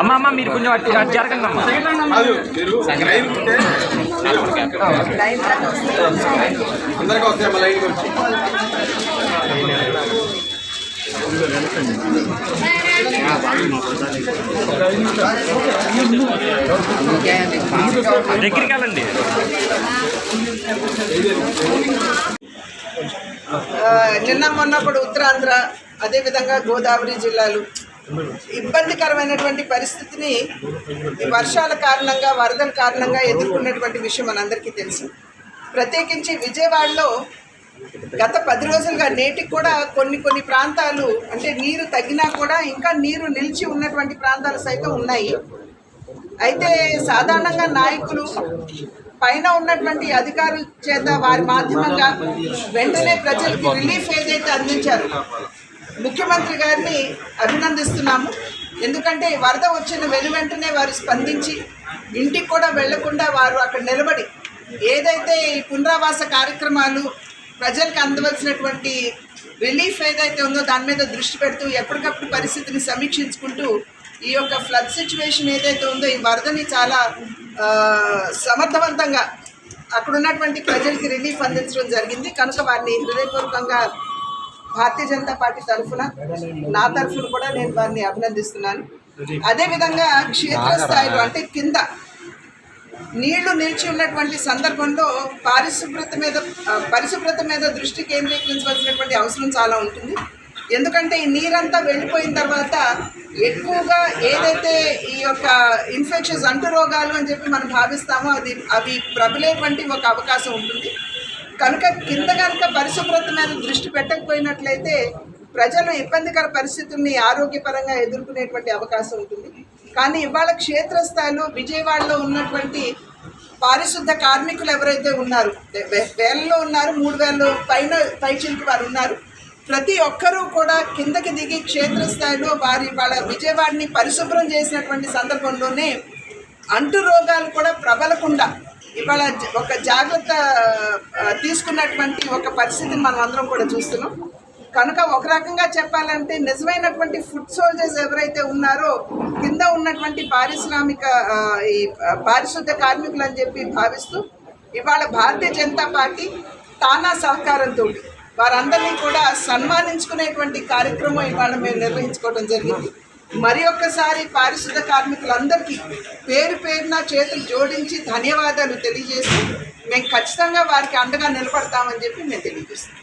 అమ్మ అమ్మ మీరు కొంచెం అటు జరగండి అమ్మ. అందరికీ వస్తాయి లైన్ వచ్చి దగ్గరికి వెళ్ళండి. నిన్న మొన్నప్పుడు ఉత్తరాంధ్ర అదేవిధంగా గోదావరి జిల్లాలు ఇబ్బందికరమైనటువంటి పరిస్థితిని వర్షాల కారణంగా వరదల కారణంగా ఎదుర్కొన్నటువంటి విషయం మనందరికీ తెలుసు. ప్రత్యేకించి విజయవాడలో గత 10 రోజులుగా నేటికి కూడా కొన్ని ప్రాంతాలు అంటే నీరు తగ్గినా కూడా ఇంకా నీరు నిలిచి ఉన్నటువంటి ప్రాంతాలు సైతం ఉన్నాయి. అయితే సాధారణంగా నాయకులు పైన ఉన్నటువంటి అధికారుల చేత వారి మాధ్యమంగా వెంటనే ప్రజలకు రిలీఫ్ ఏదైతే అందించారు, ముఖ్యమంత్రి గారిని అభినందిస్తున్నాము. ఎందుకంటే వరద వచ్చిన వెంటనే వారు స్పందించి ఇంటికి కూడా వెళ్లకుండా వారు అక్కడ నిలబడి ఏదైతే ఈ పునరావాస కార్యక్రమాలు ప్రజలకు అందవలసినటువంటి రిలీఫ్ ఏదైతే ఉందో దాని మీద దృష్టి పెడుతూ ఎప్పటికప్పుడు పరిస్థితిని సమీక్షించుకుంటూ ఈ యొక్క ఫ్లడ్ సిచ్యువేషన్ ఏదైతే ఉందో ఈ వరదని చాలా సమర్థవంతంగా అక్కడ ఉన్నటువంటి ప్రజలకి రిలీఫ్ అందించడం జరిగింది. కనుక వారిని హృదయపూర్వకంగా భారతీయ జనతా పార్టీ తరఫున నా తరఫున కూడా నేను వారిని అభినందిస్తున్నాను. అదేవిధంగా క్షేత్రస్థాయిలో అంటే కింద నీళ్లు నిలిచి ఉన్నటువంటి సందర్భంలో పరిశుభ్రత మీద దృష్టి కేంద్రీకరించవలసినటువంటి అవసరం చాలా ఉంటుంది. ఎందుకంటే ఈ నీరంతా వెళ్ళిపోయిన తర్వాత ఎక్కువగా ఏదైతే ఈ యొక్క ఇన్ఫెక్షన్స్ అంటురోగాలు అని చెప్పి మనం భావిస్తామో అవి ప్రబలేటువంటి ఒక అవకాశం ఉంటుంది. కనుక కింద కనుక పరిశుభ్రత మీద దృష్టి పెట్టకపోయినట్లయితే ప్రజలు ఇబ్బందికర పరిస్థితుల్ని ఆరోగ్యపరంగా ఎదుర్కొనేటువంటి అవకాశం ఉంటుంది. కానీ ఇవాళ క్షేత్రస్థాయిలో విజయవాడలో ఉన్నటువంటి పారిశుద్ధ కార్మికులు ఎవరైతే ఉన్నారు, వేలలో ఉన్నారు, 3000 పైన పైచిలకు వారు ఉన్నారు. ప్రతి ఒక్కరూ కూడా కిందకి దిగి క్షేత్రస్థాయిలో వాళ్ళ విజయవాడని పరిశుభ్రం చేసినటువంటి సందర్భంలోనే అంటు రోగాలు కూడా ప్రబలకుండా ఇవాళ ఒక జాగ్రత్త తీసుకున్నటువంటి ఒక పరిస్థితిని మనం అందరం కూడా చూస్తున్నాం. కనుక ఒక రకంగా చెప్పాలంటే నిజమైనటువంటి ఫుడ్ సోల్జర్స్ ఎవరైతే ఉన్నారో కింద ఉన్నటువంటి ఈ పారిశుద్ధ కార్మికులు అని చెప్పి భావిస్తూ ఇవాళ భారతీయ జనతా పార్టీ తానా సహకారంతో వారందరినీ కూడా సన్మానించుకునేటువంటి కార్యక్రమం ఇవాళ మేము నిర్వహించుకోవడం జరిగింది. మరి ఒక్కసారి పారిశుద్ధ కార్మికులందరికీ పేరున చేతులు జోడించి ధన్యవాదాలు తెలియజేస్తూ మేము ఖచ్చితంగా వారికి అండగా నిలబడతామని చెప్పి మేము తెలియజేస్తాం.